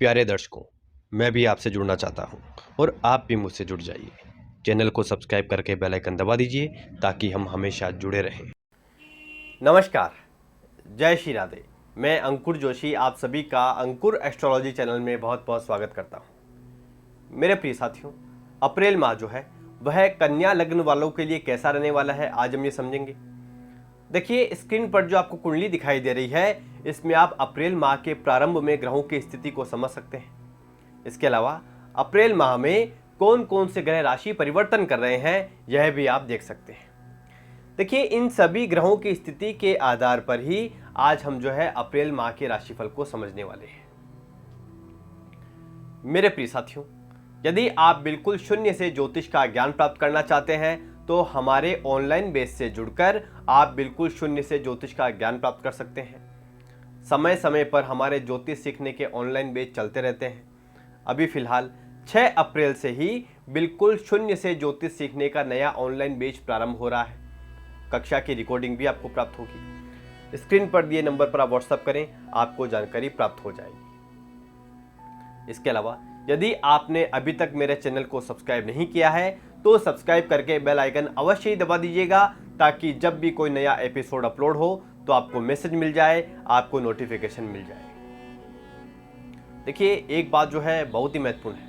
प्यारे दर्शकों, मैं भी आपसे जुड़ना चाहता हूं और आप भी मुझसे जुड़ जाइए। चैनल को सब्सक्राइब करके बेल आइकन दबा दीजिए ताकि हम हमेशा जुड़े रहें। नमस्कार, जय श्री राधे। मैं अंकुर जोशी आप सभी का अंकुर एस्ट्रोलॉजी चैनल में बहुत बहुत स्वागत करता हूं। मेरे प्रिय साथियों, अप्रैल माह जो है वह कन्या लग्न वालों के लिए कैसा रहने वाला है, आज हम ये समझेंगे। देखिए, स्क्रीन पर जो आपको कुंडली दिखाई दे रही है, इसमें आप अप्रैल माह के प्रारंभ में ग्रहों की स्थिति को समझ सकते हैं। इसके अलावा अप्रैल माह में कौन कौन से ग्रह राशि परिवर्तन कर रहे हैं, यह भी आप देख सकते हैं। देखिए, इन सभी ग्रहों की स्थिति के आधार पर ही आज हम जो है अप्रैल माह के राशिफल को समझने वाले हैं। मेरे प्रिय साथियों, यदि आप बिल्कुल शून्य से ज्योतिष का ज्ञान प्राप्त करना चाहते हैं तो हमारे ऑनलाइन बेस से जुड़कर आप बिल्कुल शून्य से ज्योतिष का ज्ञान प्राप्त कर सकते हैं। समय समय पर हमारे ज्योतिष सीखने के ऑनलाइन बेच चलते रहते हैं। अभी फिलहाल 6 अप्रैल से ही बिल्कुल शून्य से ज्योतिष सीखने का नया ऑनलाइन बेच प्रारंभ हो रहा है। कक्षा की रिकॉर्डिंग भी आपको प्राप्त होगी। स्क्रीन पर दिए नंबर पर आप व्हाट्सएप करें, आपको जानकारी प्राप्त हो जाएगी। इसके अलावा यदि आपने अभी तक मेरे चैनल को सब्सक्राइब नहीं किया है तो सब्सक्राइब करके बेल आइकन अवश्य ही दबा दीजिएगा ताकि जब भी कोई नया एपिसोड अपलोड हो तो आपको मैसेज मिल जाए, आपको नोटिफिकेशन मिल जाए। देखिए, एक बात जो है बहुत ही महत्वपूर्ण है।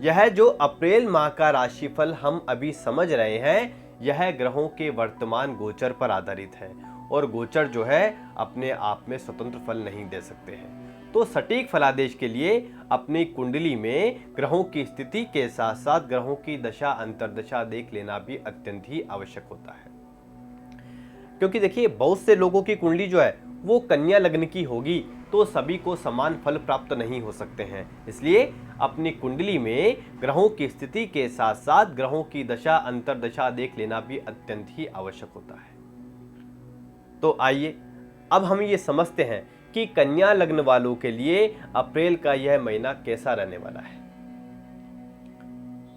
यह जो अप्रैल माह का राशिफल हम अभी समझ रहे हैं, यह ग्रहों के वर्तमान गोचर पर आधारित है और गोचर जो है अपने आप में स्वतंत्र फल नहीं दे सकते हैं। तो सटीक फलादेश के लिए अपनी कुंडली में ग्रहों की स्थिति के साथ साथ ग्रहों की दशा अंतर्दशा देख लेना भी अत्यंत ही आवश्यक होता है। क्योंकि देखिए, बहुत से लोगों की कुंडली जो है वो कन्या लग्न की होगी तो सभी को समान फल प्राप्त नहीं हो सकते हैं। इसलिए अपनी कुंडली में ग्रहों की स्थिति के साथ साथ ग्रहों की दशा अंतर्दशा देख लेना भी अत्यंत ही आवश्यक होता है। तो आइए अब हम ये समझते हैं कि कन्या लग्न वालों के लिए अप्रैल का यह महीना कैसा रहने वाला है।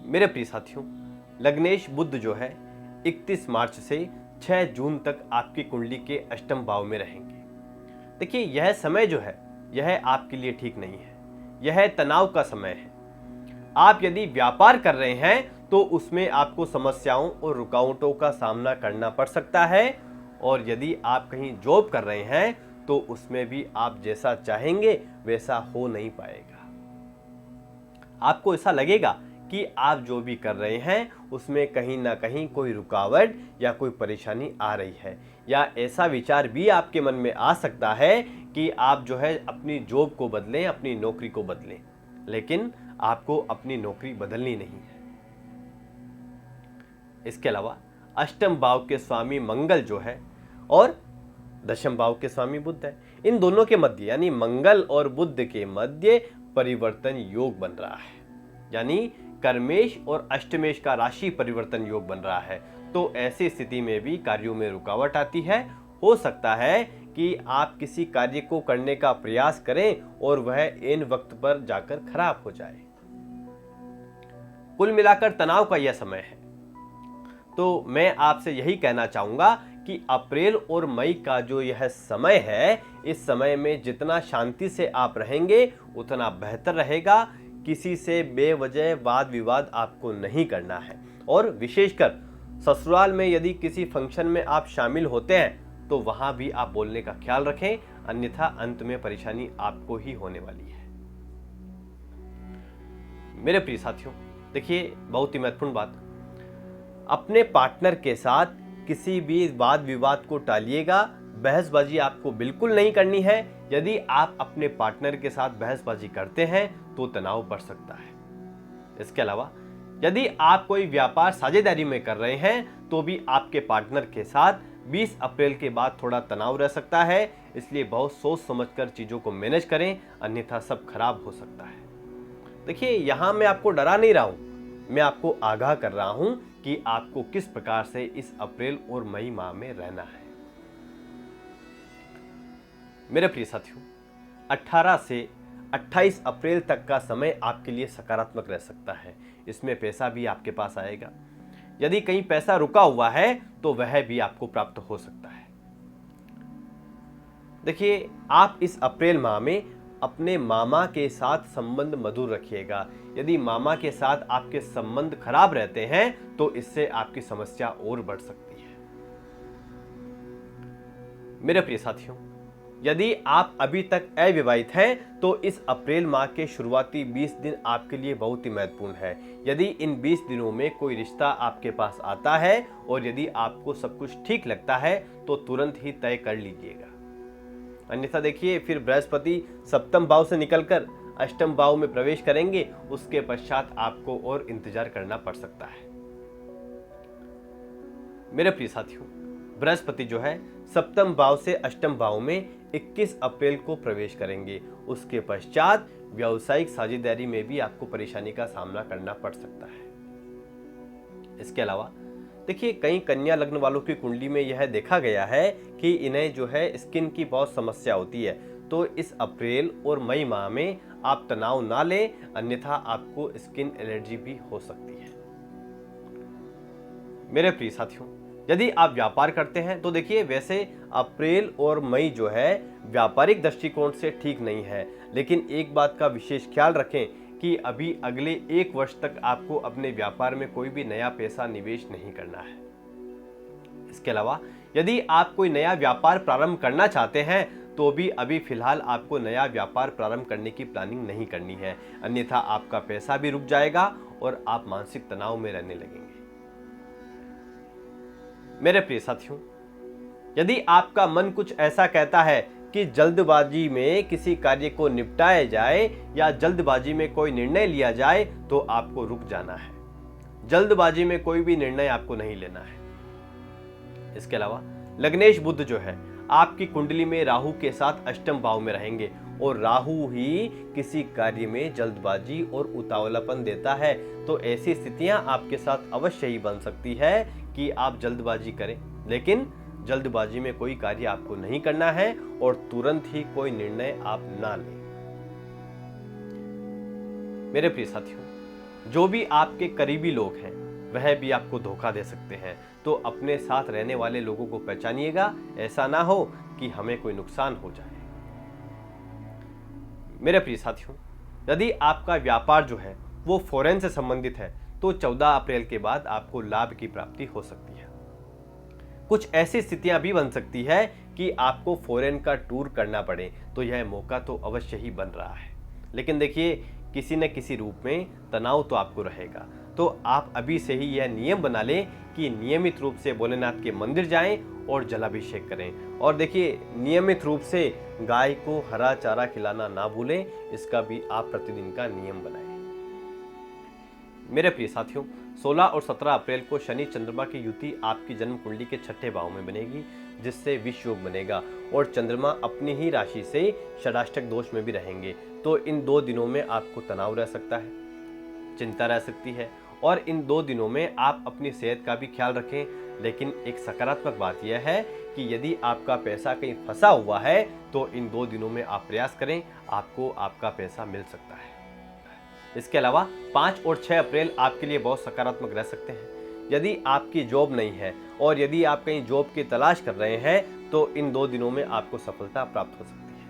मेरे प्रिय साथियों, लग्नेश बुध जो है 31 मार्च से 6 जून तक आपकी कुंडली के अष्टम भाव में रहेंगे। देखिए, यह समय जो है यह आपके लिए ठीक नहीं है। यह तनाव का समय है। आप यदि व्यापार कर रहे हैं तो उसमें आपको समस्याओं और रुकावटों का सामना करना पड़ सकता है और यदि आप कहीं जॉब कर रहे हैं तो उसमें भी आप जैसा चाहेंगे वैसा हो नहीं पाएगा। आपको ऐसा लगेगा कि आप जो भी कर रहे हैं उसमें कहीं ना कहीं कोई रुकावट या कोई परेशानी आ रही है, या ऐसा विचार भी आपके मन में आ सकता है कि आप जो है अपनी जॉब को बदलें, अपनी नौकरी को बदलें, लेकिन आपको अपनी नौकरी बदलनी नहीं है। इसके अलावा अष्टम भाव के स्वामी मंगल जो है और दशम भाव के स्वामी बुध है, इन दोनों के मध्य यानी मंगल और बुध के मध्य परिवर्तन योग बन रहा है। यानी कर्मेश और अष्टमेश का राशि परिवर्तन योग बन रहा है। तो ऐसी स्थिति में भी कार्यों में रुकावट आती है। हो सकता है कि आप किसी कार्य को करने का प्रयास करें और वह इन वक्त पर जाकर खराब हो जाए। कुल मिलाकर तनाव का यह समय है। तो मैं आपसे यही कहना चाहूंगा कि अप्रैल और मई का जो यह समय है, इस समय में जितना शांति से आप रहेंगे उतना बेहतर रहेगा। किसी से बेवजह वाद विवाद आपको नहीं करना है और विशेषकर ससुराल में यदि किसी फंक्शन में आप शामिल होते हैं तो वहां भी आप बोलने का ख्याल रखें, अन्यथा अंत में परेशानी आपको ही होने वाली है। मेरे प्रिय साथियों, देखिए, बहुत ही महत्वपूर्ण बात, अपने पार्टनर के साथ किसी भी वाद विवाद को टालिएगा। बहसबाजी आपको बिल्कुल नहीं करनी है। यदि आप अपने पार्टनर के साथ बहसबाजी करते हैं तो तनाव बढ़ सकता है। इसके अलावा यदि आप कोई व्यापार साझेदारी में कर रहे हैं तो भी आपके पार्टनर के साथ 20 अप्रैल के बाद थोड़ा तनाव रह सकता है। इसलिए बहुत सोच समझकर चीजों को मैनेज करें, अन्यथा सब खराब हो सकता है। देखिए, यहां मैं आपको डरा नहीं रहा हूं, मैं आपको आगाह कर रहा हूं कि आपको किस प्रकार से इस अप्रैल और मई माह में रहना है। मेरे प्रिय साथियों, 18 से 28 अप्रैल तक का समय आपके लिए सकारात्मक रह सकता है। इसमें पैसा भी आपके पास आएगा। यदि कहीं पैसा रुका हुआ है तो वह भी आपको प्राप्त हो सकता है। देखिए, आप इस अप्रैल माह में अपने मामा के साथ संबंध मधुर रखिएगा। यदि मामा के साथ आपके संबंध खराब रहते हैं तो इससे आपकी समस्या और बढ़ सकती है। मेरे प्रिय साथियों, यदि आप अभी तक अविवाहित हैं तो इस अप्रैल माह के शुरुआती 20 दिन आपके लिए बहुत ही महत्वपूर्ण है। यदि इन 20 दिनों में कोई रिश्ता आपके पास आता है और यदि आपको सब कुछ ठीक लगता है तो तुरंत ही तय कर लीजिएगा। अन्यथा देखिए, फिर बृहस्पति सप्तम भाव से निकलकर अष्टम भाव में प्रवेश करेंगे, उसके पश्चात आपको और इंतजार करना पड़ सकता है। मेरे प्रिय साथियों, बृहस्पति जो है सप्तम भाव से अष्टम भाव में 21 अप्रैल को प्रवेश करेंगे। उसके पश्चात व्यावसायिक साझेदारी में भी आपको परेशानी का सामना करना पड़ सकता है। इसके अलावा देखिए, कई कन्या लग्न वालों की कुंडली में यह देखा गया है कि इन्हें जो है स्किन की बहुत समस्या होती है। तो इस अप्रैल और मई माह में आप तनाव ना लें, अन्यथा आपको स्किन एलर्जी भी हो सकती है। मेरे प्रिय साथियों, यदि आप व्यापार करते हैं तो देखिए, वैसे अप्रैल और मई जो है व्यापारिक दृष्टिकोण से ठीक नहीं है, लेकिन एक बात का विशेष ख्याल रखें कि अभी अगले 1 वर्ष तक आपको अपने व्यापार में कोई भी नया पैसा निवेश नहीं करना है। इसके अलावा यदि आप कोई नया व्यापार प्रारंभ करना चाहते हैं तो भी अभी फिलहाल आपको नया व्यापार प्रारंभ करने की प्लानिंग नहीं करनी है, अन्यथा आपका पैसा भी रुक जाएगा और आप मानसिक तनाव में रहने लगेंगे। मेरे प्रिय साथियों, यदि आपका मन कुछ ऐसा कहता है कि जल्दबाजी में किसी कार्य को निपटाया जाए या जल्दबाजी में कोई निर्णय लिया जाए तो आपको रुक जाना है। जल्दबाजी में कोई भी निर्णय आपको नहीं लेना है। इसके अलावा लग्नेश बुध जो है आपकी कुंडली में राहु के साथ अष्टम भाव में रहेंगे और राहु ही किसी कार्य में जल्दबाजी और उतावलापन देता है। तो ऐसी स्थितियां आपके साथ अवश्य ही बन सकती है कि आप जल्दबाजी करें, लेकिन जल्दबाजी में कोई कार्य आपको नहीं करना है और तुरंत ही कोई निर्णय आप ना लें। मेरे प्रिय साथियों, जो भी आपके करीबी लोग हैं वह भी आपको धोखा दे सकते हैं, तो अपने साथ रहने वाले लोगों को पहचानिएगा, ऐसा ना हो कि हमें कोई नुकसान हो जाए। मेरे प्रिय साथियों, यदि आपका व्यापार जो है वो फॉरेन से संबंधित है तो 14 अप्रैल के बाद आपको लाभ की प्राप्ति हो सकती है। कुछ ऐसी स्थितियां भी बन सकती है कि आपको फॉरेन का टूर करना पड़े, तो यह मौका तो अवश्य ही बन रहा है। लेकिन देखिए, किसी न किसी रूप में तनाव तो आपको रहेगा, तो आप अभी से ही यह नियम बना लें कि नियमित रूप से भोलेनाथ के मंदिर जाएं और जलाभिषेक करें। और देखिए, नियमित रूप से गाय को हरा चारा खिलाना ना भूलें, इसका भी आप प्रतिदिन का नियम बनाएं। मेरे प्रिय साथियों, 16 और 17 अप्रैल को शनि चंद्रमा की युति आपकी जन्म कुंडली के 6ठे भाव में बनेगी, जिससे विष योग बनेगा और चंद्रमा अपनी ही राशि से षडाष्टक दोष में भी रहेंगे। तो इन 2 दिनों में आपको तनाव रह सकता है, चिंता रह सकती है और इन 2 दिनों में आप अपनी सेहत का भी ख्याल रखें। लेकिन एक सकारात्मक बात यह है कि यदि आपका पैसा कहीं फंसा हुआ है तो इन 2 दिनों में आप प्रयास करें, आपको आपका पैसा मिल सकता है। इसके अलावा 5 और 6 अप्रैल आपके लिए बहुत सकारात्मक रह सकते हैं। यदि आपकी जॉब नहीं है और यदि आप कहीं जॉब की तलाश कर रहे हैं तो इन 2 दिनों में आपको सफलता प्राप्त हो सकती है।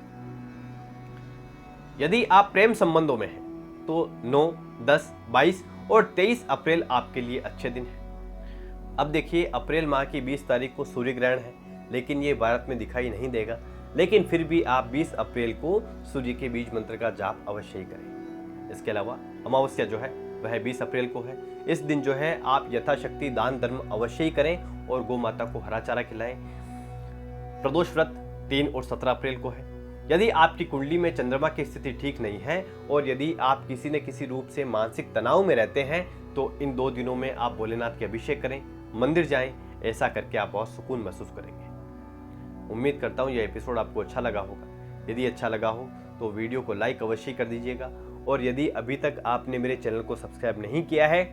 यदि आप प्रेम संबंधों में हैं तो 9, 10, 22 और 23 अप्रैल आपके लिए अच्छे दिन हैं। अब देखिए, अप्रैल माह की 20 तारीख को सूर्य ग्रहण है, लेकिन ये भारत में दिखाई नहीं देगा, लेकिन फिर भी आप 20 अप्रैल को सूर्य के बीज मंत्र का जाप अवश्य ही करें। इसके अलावा अमावस्या जो है वह 20 अप्रैल को है। इस दिन जो है आप यथाशक्ति दान धर्म अवश्य ही करें और गौ माता को हरा चारा खिलाएं। प्रदोष व्रत 3 और 17 अप्रैल को है। यदि आपकी कुंडली में चंद्रमा की स्थिति ठीक नहीं है और यदि आप किसी न किसी रूप से मानसिक तनाव में रहते हैं तो इन 2 दिनों में आप भोलेनाथ के अभिषेक करें, मंदिर जाएं। ऐसा करके आप बहुत सुकून महसूस करेंगे। उम्मीद करता हूँ यह एपिसोड आपको अच्छा लगा होगा। यदि अच्छा लगा हो तो वीडियो को लाइक अवश्य कर दीजिएगा और यदि अभी तक आपने मेरे चैनल को सब्सक्राइब नहीं किया है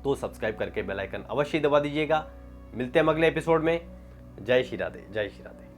तो सब्सक्राइब करके बेल आइकन अवश्य दबा दीजिएगा। मिलते हैं अगले एपिसोड में। जय श्री राधे, जय श्री राधे।